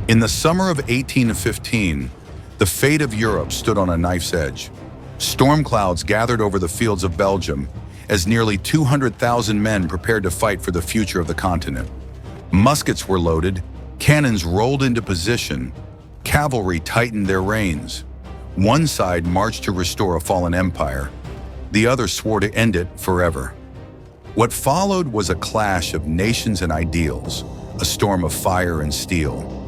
In the summer of 1815, the fate of Europe stood on a knife's edge. Storm clouds gathered over the fields of Belgium as nearly 200,000 men prepared to fight for the future of the continent. Muskets were loaded, cannons rolled into position, cavalry tightened their reins. One side marched to restore a fallen empire, the other swore to end it forever. What followed was a clash of nations and ideals, a storm of fire and steel.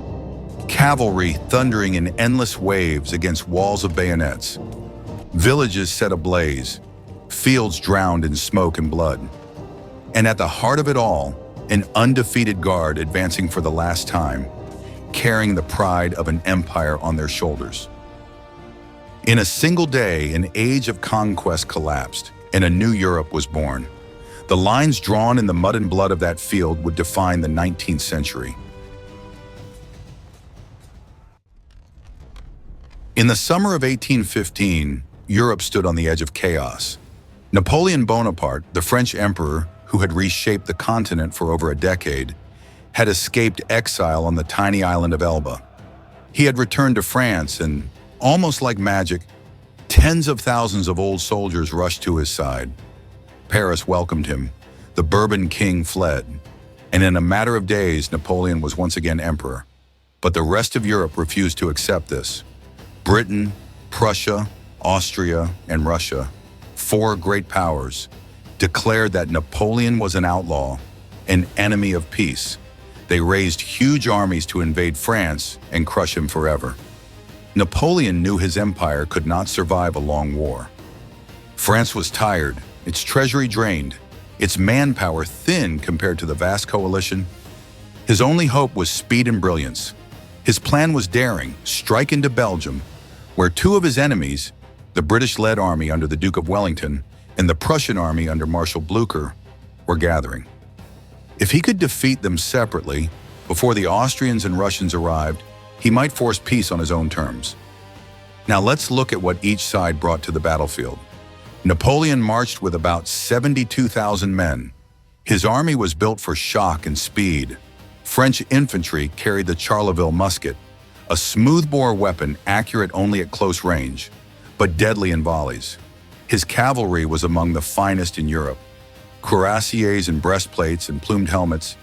Cavalry thundering in endless waves against walls of bayonets. Villages set ablaze, fields drowned in smoke and blood. And at the heart of it all, an undefeated guard advancing for the last time, carrying the pride of an empire on their shoulders. In a single day, an age of conquest collapsed, and a new Europe was born. The lines drawn in the mud and blood of that field would define the 19th century. In the summer of 1815, Europe stood on the edge of chaos. Napoleon Bonaparte, the French emperor who had reshaped the continent for over a decade, had escaped exile on the tiny island of Elba. He had returned to France and, almost like magic, tens of thousands of old soldiers rushed to his side. Paris welcomed him, the Bourbon king fled, and in a matter of days, Napoleon was once again emperor. But the rest of Europe refused to accept this. Britain, Prussia, Austria, and Russia, four great powers, declared that Napoleon was an outlaw, an enemy of peace. They raised huge armies to invade France and crush him forever. Napoleon knew his empire could not survive a long war. France was tired, its treasury drained, its manpower thin compared to the vast coalition. His only hope was speed and brilliance. His plan was daring: strike into Belgium, where two of his enemies, the British-led army under the Duke of Wellington and the Prussian army under Marshal Blucher, were gathering. If he could defeat them separately, before the Austrians and Russians arrived, he might force peace on his own terms. Now let's look at what each side brought to the battlefield. Napoleon marched with about 72,000 men. His army was built for shock and speed. French infantry carried the Charleville musket, a smoothbore weapon accurate only at close range, but deadly in volleys. His cavalry was among the finest in Europe. Cuirassiers in breastplates and plumed helmets,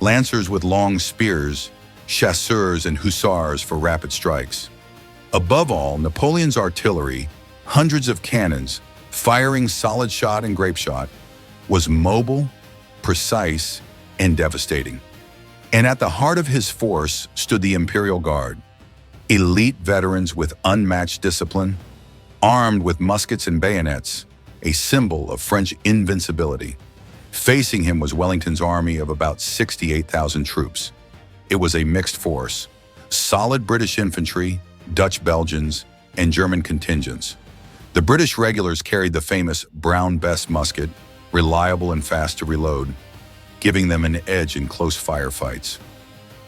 lancers with long spears, chasseurs and hussars for rapid strikes. Above all, Napoleon's artillery, hundreds of cannons, firing solid shot and grape shot, was mobile, precise, and devastating. And at the heart of his force stood the Imperial Guard, elite veterans with unmatched discipline, armed with muskets and bayonets, a symbol of French invincibility. Facing him was Wellington's army of about 68,000 troops. It was a mixed force: solid British infantry, Dutch Belgians, and German contingents. The British regulars carried the famous Brown Bess musket, reliable and fast to reload, giving them an edge in close firefights.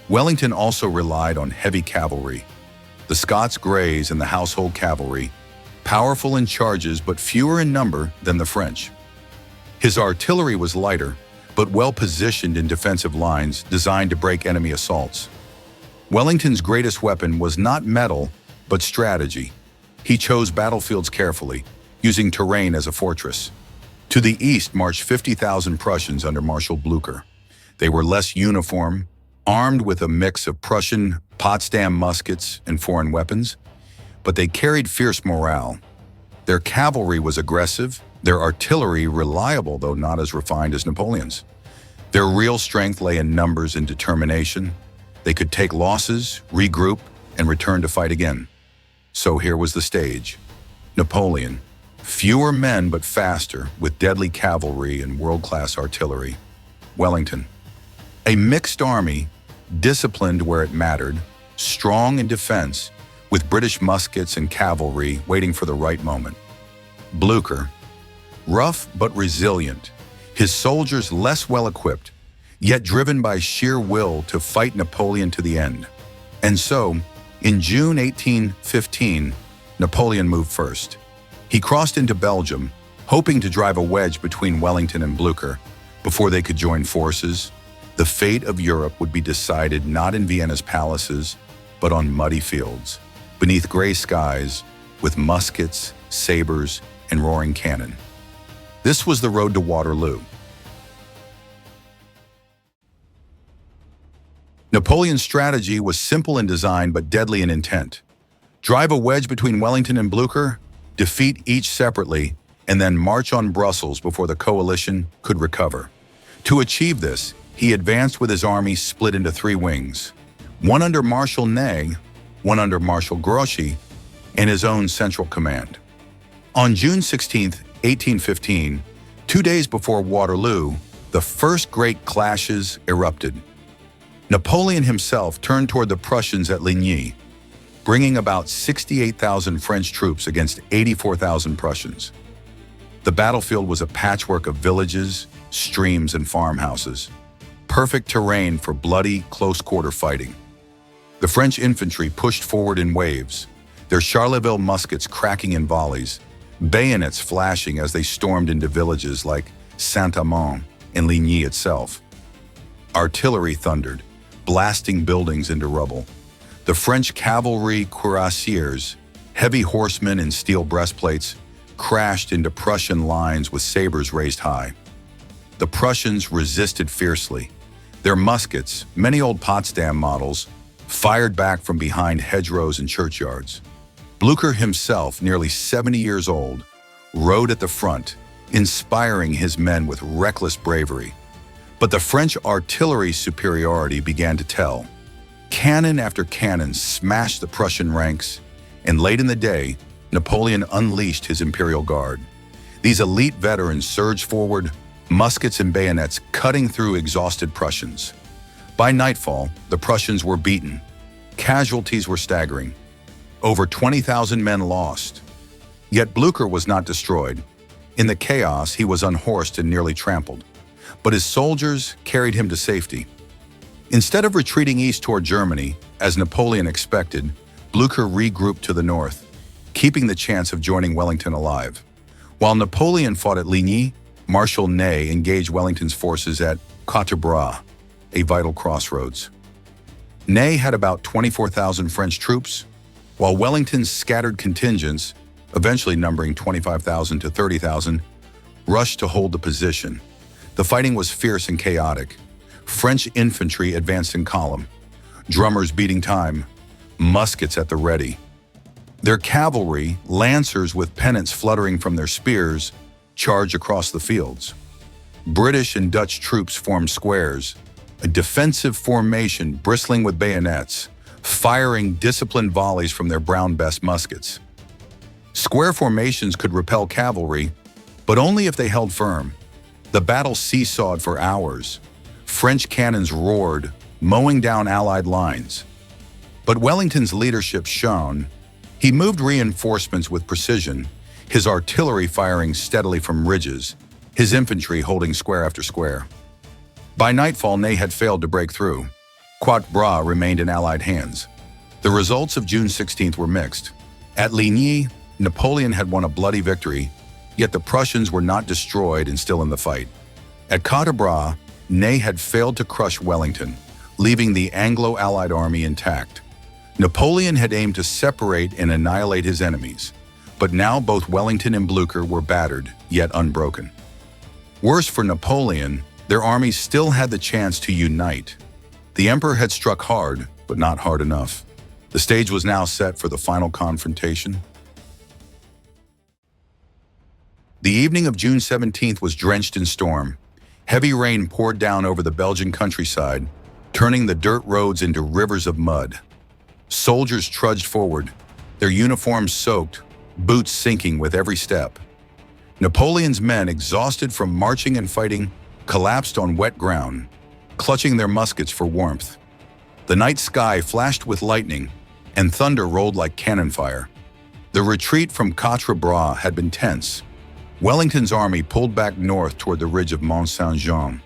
Wellington also relied on heavy cavalry, the Scots Greys and the household cavalry, powerful in charges but fewer in number than the French. His artillery was lighter, but well-positioned in defensive lines designed to break enemy assaults. Wellington's greatest weapon was not metal, but strategy. He chose battlefields carefully, using terrain as a fortress. To the east marched 50,000 Prussians under Marshal Blucher. They were less uniform, armed with a mix of Prussian Potsdam muskets and foreign weapons, but they carried fierce morale. Their cavalry was aggressive, their artillery reliable though not as refined as Napoleon's. Their real strength lay in numbers and determination. They could take losses, regroup, and return to fight again. So here was the stage. Napoleon, fewer men but faster, with deadly cavalry and world-class artillery. Wellington, a mixed army, disciplined where it mattered, strong in defense, with British muskets and cavalry waiting for the right moment. Blucher, rough but resilient, his soldiers less well-equipped, yet driven by sheer will to fight Napoleon to the end. And so, in June 1815, Napoleon moved first. He crossed into Belgium, hoping to drive a wedge between Wellington and Blucher. Before they could join forces, the fate of Europe would be decided not in Vienna's palaces, but on muddy fields, beneath gray skies, with muskets, sabers, and roaring cannon. This was the road to Waterloo. Napoleon's strategy was simple in design but deadly in intent. Drive a wedge between Wellington and Blücher, defeat each separately, and then march on Brussels before the coalition could recover. To achieve this, he advanced with his army split into three wings, one under Marshal Ney, one under Marshal Grouchy, and his own central command. On June 16, 1815, 2 days before Waterloo, the first great clashes erupted. Napoleon himself turned toward the Prussians at Ligny, bringing about 68,000 French troops against 84,000 Prussians. The battlefield was a patchwork of villages, streams, and farmhouses, perfect terrain for bloody, close-quarter fighting. The French infantry pushed forward in waves, their Charleville muskets cracking in volleys, bayonets flashing as they stormed into villages like Saint-Amand and Ligny itself. Artillery thundered, blasting buildings into rubble. The French cavalry cuirassiers, heavy horsemen in steel breastplates, crashed into Prussian lines with sabers raised high. The Prussians resisted fiercely. Their muskets, many old Potsdam models, fired back from behind hedgerows and churchyards. Blücher himself, nearly 70 years old, rode at the front, inspiring his men with reckless bravery. But the French artillery's superiority began to tell. Cannon after cannon smashed the Prussian ranks, and late in the day, Napoleon unleashed his Imperial Guard. These elite veterans surged forward, muskets and bayonets cutting through exhausted Prussians. By nightfall, the Prussians were beaten. Casualties were staggering. Over 20,000 men lost. Yet Blücher was not destroyed. In the chaos, he was unhorsed and nearly trampled. But his soldiers carried him to safety. Instead of retreating east toward Germany, as Napoleon expected, Blücher regrouped to the north, keeping the chance of joining Wellington alive. While Napoleon fought at Ligny, Marshal Ney engaged Wellington's forces at Quatre Bras, a vital crossroads. Ney had about 24,000 French troops, while Wellington's scattered contingents, eventually numbering 25,000 to 30,000, rushed to hold the position. The fighting was fierce and chaotic. French infantry advanced in column, drummers beating time, muskets at the ready. Their cavalry, lancers with pennants fluttering from their spears, charged across the fields. British and Dutch troops formed squares, a defensive formation bristling with bayonets, firing disciplined volleys from their brown-bess muskets. Square formations could repel cavalry, but only if they held firm. The battle seesawed for hours. French cannons roared, mowing down Allied lines. But Wellington's leadership shone. He moved reinforcements with precision, his artillery firing steadily from ridges, his infantry holding square after square. By nightfall, Ney had failed to break through. Quatre Bras remained in Allied hands. The results of June 16th were mixed. At Ligny, Napoleon had won a bloody victory, yet the Prussians were not destroyed and still in the fight. At Quatre Bras, Ney had failed to crush Wellington, leaving the Anglo-Allied army intact. Napoleon had aimed to separate and annihilate his enemies, but now both Wellington and Blücher were battered, yet unbroken. Worse for Napoleon, their armies still had the chance to unite. The emperor had struck hard, but not hard enough. The stage was now set for the final confrontation. The evening of June 17th was drenched in storm. Heavy rain poured down over the Belgian countryside, turning the dirt roads into rivers of mud. Soldiers trudged forward, their uniforms soaked, boots sinking with every step. Napoleon's men, exhausted from marching and fighting, collapsed on wet ground, clutching their muskets for warmth. The night sky flashed with lightning, and thunder rolled like cannon fire. The retreat from Quatre Bras had been tense. Wellington's army pulled back north toward the ridge of Mont Saint-Jean,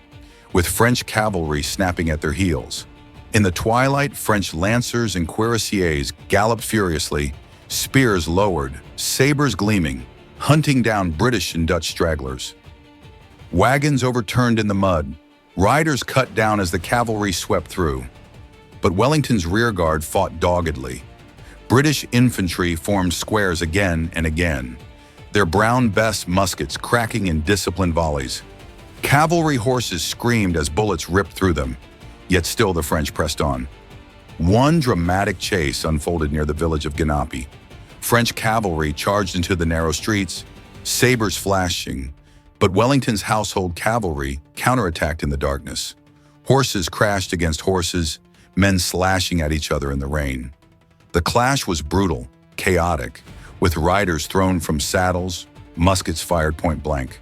with French cavalry snapping at their heels. In the twilight, French lancers and cuirassiers galloped furiously, spears lowered, sabers gleaming, hunting down British and Dutch stragglers. Wagons overturned in the mud, riders cut down as the cavalry swept through. but Wellington's rearguard fought doggedly. British infantry formed squares again and again, their brown bess muskets cracking in disciplined volleys. Cavalry horses screamed as bullets ripped through them, yet still the French pressed on. One dramatic chase unfolded near the village of Genappe. French cavalry charged into the narrow streets, sabers flashing, but Wellington's household cavalry counterattacked in the darkness. Horses crashed against horses, men slashing at each other in the rain. The clash was brutal, chaotic, with riders thrown from saddles, muskets fired point blank.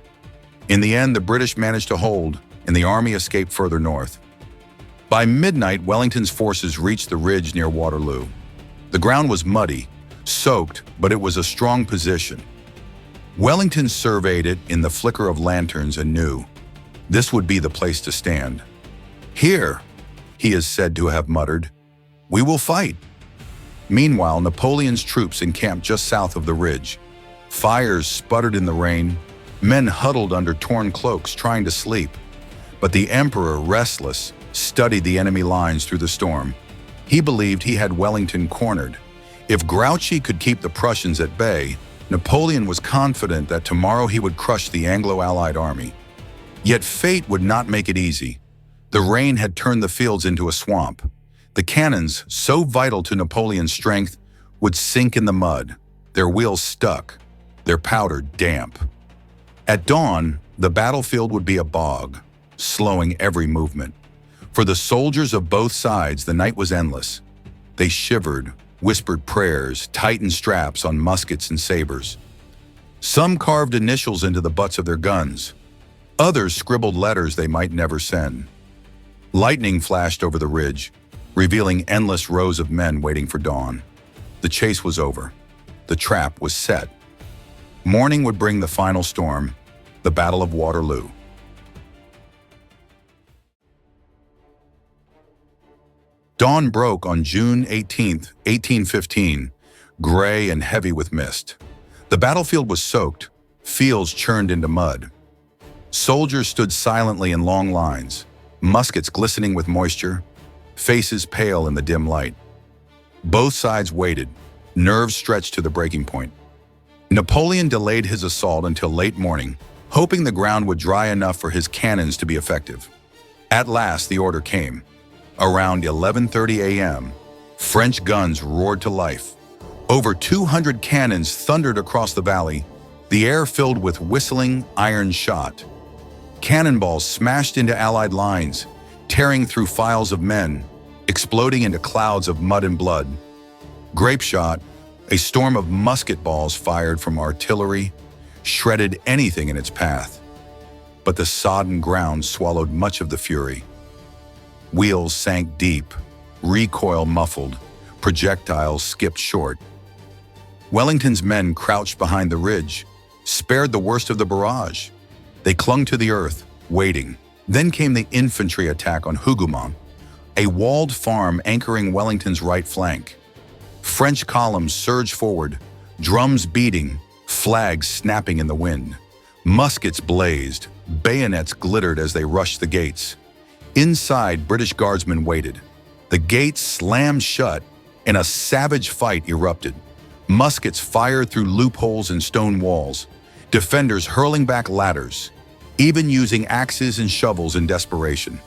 In the end, the British managed to hold, and the army escaped further north. By midnight, Wellington's forces reached the ridge near Waterloo. The ground was muddy, soaked, but it was a strong position. Wellington surveyed it in the flicker of lanterns and knew this would be the place to stand. "Here," he is said to have muttered, "we will fight." Meanwhile, Napoleon's troops encamped just south of the ridge. Fires sputtered in the rain, men huddled under torn cloaks trying to sleep. But the emperor, restless, studied the enemy lines through the storm. He believed he had Wellington cornered. If Grouchy could keep the Prussians at bay, Napoleon was confident that tomorrow he would crush the Anglo-Allied army. Yet fate would not make it easy. The rain had turned the fields into a swamp. The cannons, so vital to Napoleon's strength, would sink in the mud, their wheels stuck, their powder damp. At dawn, the battlefield would be a bog, slowing every movement. For the soldiers of both sides, the night was endless. They shivered, whispered prayers, tightened straps on muskets and sabers. Some carved initials into the butts of their guns. Others scribbled letters they might never send. Lightning flashed over the ridge, revealing endless rows of men waiting for dawn. The chase was over. The trap was set. Morning would bring the final storm, the Battle of Waterloo. Dawn broke on June 18, 1815, gray and heavy with mist. The battlefield was soaked, fields churned into mud. Soldiers stood silently in long lines, muskets glistening with moisture, faces pale in the dim light. Both sides waited, nerves stretched to the breaking point. Napoleon delayed his assault until late morning, hoping the ground would dry enough for his cannons to be effective. At last, the order came. Around 11:30 a.m., French guns roared to life. Over 200 cannons thundered across the valley, the air filled with whistling iron shot. Cannonballs smashed into Allied lines, tearing through files of men, exploding into clouds of mud and blood. Grape shot, a storm of musket balls fired from artillery, shredded anything in its path. But the sodden ground swallowed much of the fury. Wheels sank deep, recoil muffled, projectiles skipped short. Wellington's men crouched behind the ridge, spared the worst of the barrage. They clung to the earth, waiting. Then came the infantry attack on Hougoumont, a walled farm anchoring Wellington's right flank. French columns surged forward, drums beating, flags snapping in the wind. Muskets blazed, bayonets glittered as they rushed the gates. Inside, British guardsmen waited. The gates slammed shut, and a savage fight erupted. Muskets fired through loopholes in stone walls, defenders hurling back ladders, even using axes and shovels in desperation.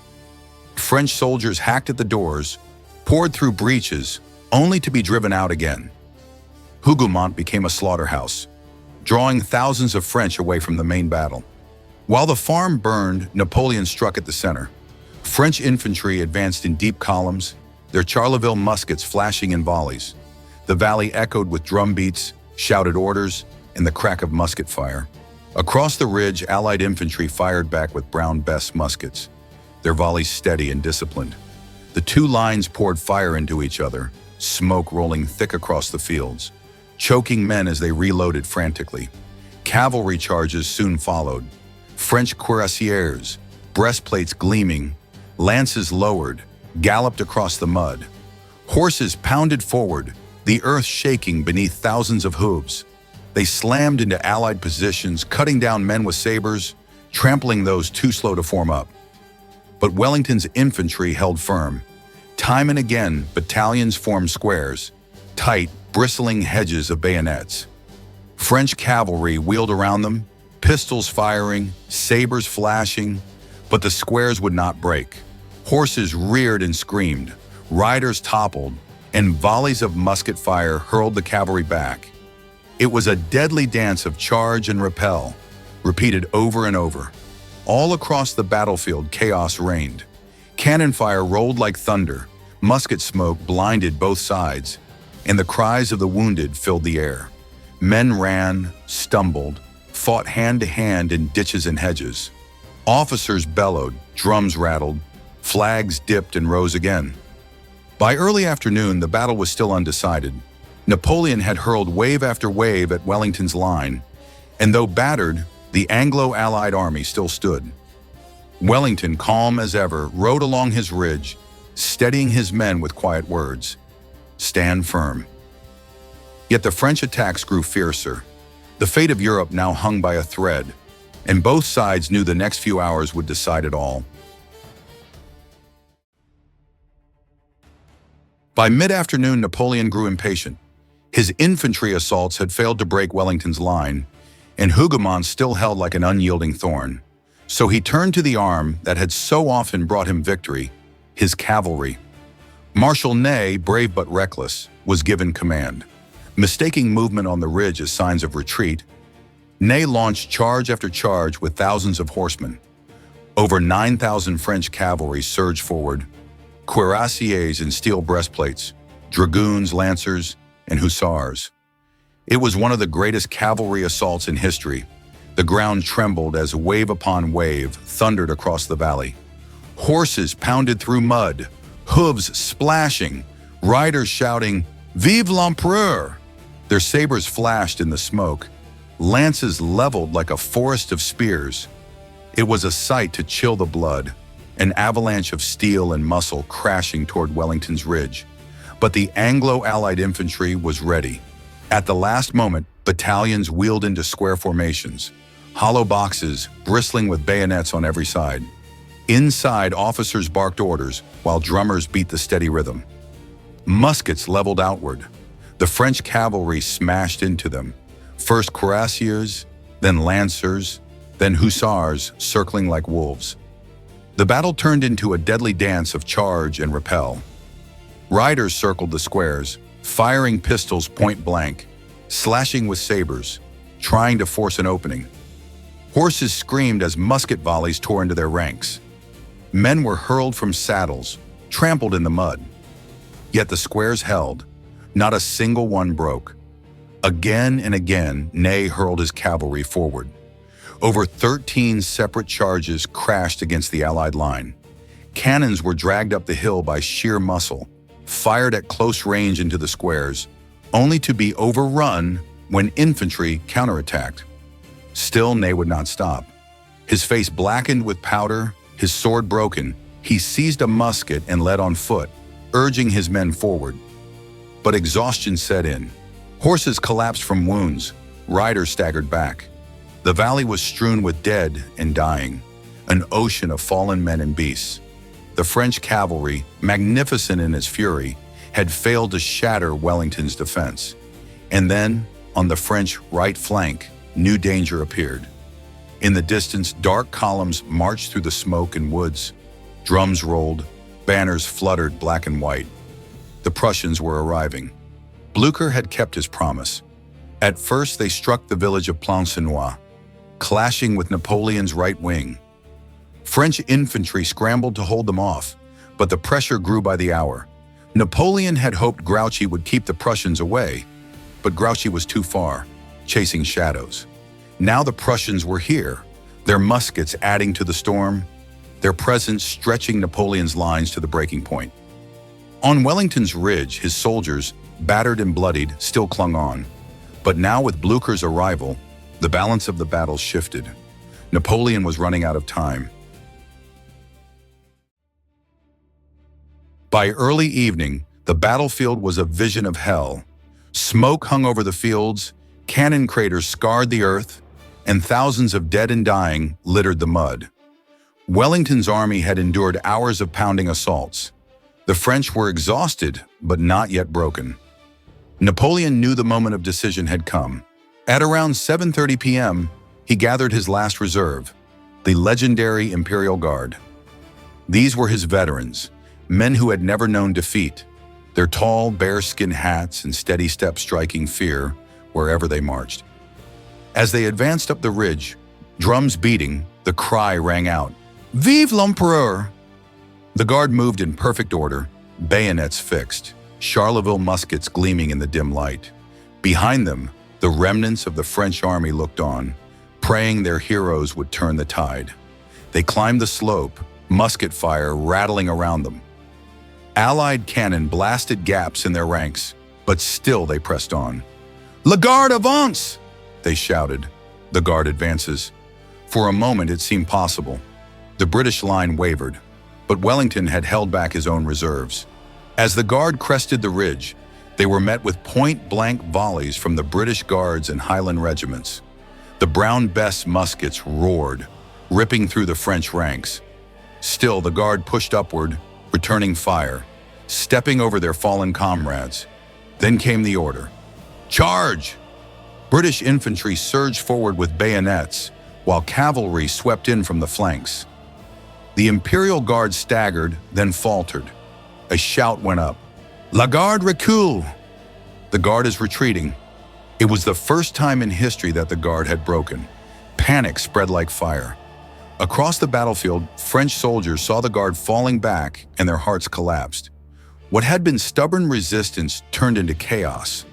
French soldiers hacked at the doors, poured through breaches, only to be driven out again. Hougoumont became a slaughterhouse, drawing thousands of French away from the main battle. While the farm burned, Napoleon struck at the center. French infantry advanced in deep columns, their Charleville muskets flashing in volleys. The valley echoed with drum beats, shouted orders, and the crack of musket fire. Across the ridge, Allied infantry fired back with brown bess muskets, their volleys steady and disciplined. The two lines poured fire into each other, smoke rolling thick across the fields, choking men as they reloaded frantically. Cavalry charges soon followed. French cuirassiers, breastplates gleaming, lances lowered, galloped across the mud. Horses pounded forward, the earth shaking beneath thousands of hooves. They slammed into Allied positions, cutting down men with sabers, trampling those too slow to form up. But Wellington's infantry held firm. Time and again, battalions formed squares, tight, bristling hedges of bayonets. French cavalry wheeled around them, pistols firing, sabers flashing, but the squares would not break. Horses reared and screamed, riders toppled, and volleys of musket fire hurled the cavalry back. It was a deadly dance of charge and repel, repeated over and over. All across the battlefield, chaos reigned. Cannon fire rolled like thunder, musket smoke blinded both sides, and the cries of the wounded filled the air. Men ran, stumbled, fought hand to hand in ditches and hedges. Officers bellowed, drums rattled, flags dipped and rose again. By early afternoon, the battle was still undecided. Napoleon had hurled wave after wave at Wellington's line, and though battered, the Anglo-Allied army still stood. Wellington, calm as ever, rode along his ridge, steadying his men with quiet words. Stand firm. Yet the French attacks grew fiercer. The fate of Europe now hung by a thread, and both sides knew the next few hours would decide it all. By mid-afternoon, Napoleon grew impatient. His infantry assaults had failed to break Wellington's line, and Hougoumont still held like an unyielding thorn. So he turned to the arm that had so often brought him victory, his cavalry. Marshal Ney, brave but reckless, was given command. Mistaking movement on the ridge as signs of retreat, Ney launched charge after charge with thousands of horsemen. Over 9,000 French cavalry surged forward, cuirassiers in steel breastplates, dragoons, lancers, and hussars. It was one of the greatest cavalry assaults in history. The ground trembled as wave upon wave thundered across the valley. Horses pounded through mud, hooves splashing, riders shouting, "Vive l'Empereur!" Their sabers flashed in the smoke, lances leveled like a forest of spears. It was a sight to chill the blood, an avalanche of steel and muscle crashing toward Wellington's ridge. But the Anglo-Allied infantry was ready. At the last moment, battalions wheeled into square formations, hollow boxes bristling with bayonets on every side. Inside, officers barked orders while drummers beat the steady rhythm. Muskets leveled outward. The French cavalry smashed into them. First cuirassiers, then lancers, then hussars circling like wolves. The battle turned into a deadly dance of charge and repel. Riders circled the squares, firing pistols point blank, slashing with sabers, trying to force an opening. Horses screamed as musket volleys tore into their ranks. Men were hurled from saddles, trampled in the mud. Yet the squares held. Not a single one broke. Again and again, Ney hurled his cavalry forward. Over 13 separate charges crashed against the Allied line. Cannons were dragged up the hill by sheer muscle, fired at close range into the squares, only to be overrun when infantry counterattacked. Still, Ney would not stop. His face blackened with powder, his sword broken, he seized a musket and led on foot, urging his men forward. But exhaustion set in. Horses collapsed from wounds, riders staggered back. The valley was strewn with dead and dying, an ocean of fallen men and beasts. The French cavalry, magnificent in its fury, had failed to shatter Wellington's defense. And then, on the French right flank, new danger appeared. In the distance, dark columns marched through the smoke and woods. Drums rolled, banners fluttered black and white. The Prussians were arriving. Blücher had kept his promise. At first, they struck the village of Plancenoit, clashing with Napoleon's right wing. French infantry scrambled to hold them off, but the pressure grew by the hour. Napoleon had hoped Grouchy would keep the Prussians away, but Grouchy was too far, chasing shadows. Now the Prussians were here, their muskets adding to the storm, their presence stretching Napoleon's lines to the breaking point. On Wellington's ridge, his soldiers, battered and bloodied, still clung on. But now with Blücher's arrival, the balance of the battle shifted. Napoleon was running out of time. By early evening, the battlefield was a vision of hell. Smoke hung over the fields, cannon craters scarred the earth, and thousands of dead and dying littered the mud. Wellington's army had endured hours of pounding assaults. The French were exhausted, but not yet broken. Napoleon knew the moment of decision had come. At around 7:30 p.m., he gathered his last reserve, the legendary Imperial Guard. These were his veterans, men who had never known defeat, their tall, bearskin hats and steady steps striking fear wherever they marched. As they advanced up the ridge, drums beating, the cry rang out, "Vive l'Empereur!" The guard moved in perfect order, bayonets fixed, Charleville muskets gleaming in the dim light. Behind them, the remnants of the French army looked on, praying their heroes would turn the tide. They climbed the slope, musket fire rattling around them. Allied cannon blasted gaps in their ranks, but still they pressed on. "La Garde avance!" they shouted. The guard advances. For a moment it seemed possible. The British line wavered, but Wellington had held back his own reserves. As the guard crested the ridge, they were met with point-blank volleys from the British Guards and Highland regiments. The Brown Bess muskets roared, ripping through the French ranks. Still, the guard pushed upward, returning fire, stepping over their fallen comrades. Then came the order. Charge! British infantry surged forward with bayonets, while cavalry swept in from the flanks. The Imperial Guard staggered, then faltered. A shout went up. "La Garde recule!" The Guard is retreating. It was the first time in history that the Guard had broken. Panic spread like fire. Across the battlefield, French soldiers saw the Guard falling back and their hearts collapsed. What had been stubborn resistance turned into chaos.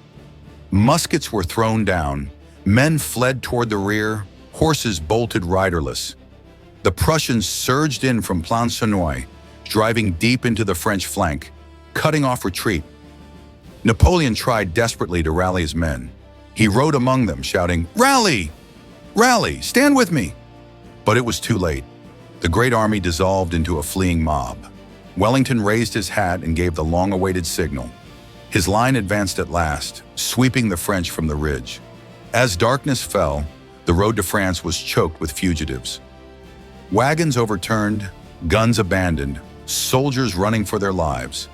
Muskets were thrown down, men fled toward the rear, horses bolted riderless. The Prussians surged in from Plancenoit, driving deep into the French flank, cutting off retreat. Napoleon tried desperately to rally his men. He rode among them, shouting, "Rally! Rally! Stand with me!" But it was too late. The great army dissolved into a fleeing mob. Wellington raised his hat and gave the long-awaited signal. His line advanced at last, sweeping the French from the ridge. As darkness fell, the road to France was choked with fugitives. Wagons overturned, guns abandoned, soldiers running for their lives.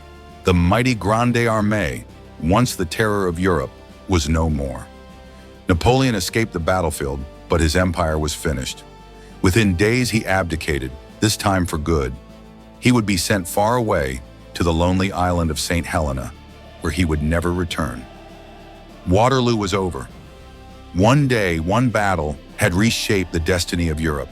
The mighty Grande Armée, once the terror of Europe, was no more. Napoleon escaped the battlefield, but his empire was finished. Within days he abdicated, this time for good. He would be sent far away to the lonely island of St. Helena, where he would never return. Waterloo was over. One day, one battle had reshaped the destiny of Europe.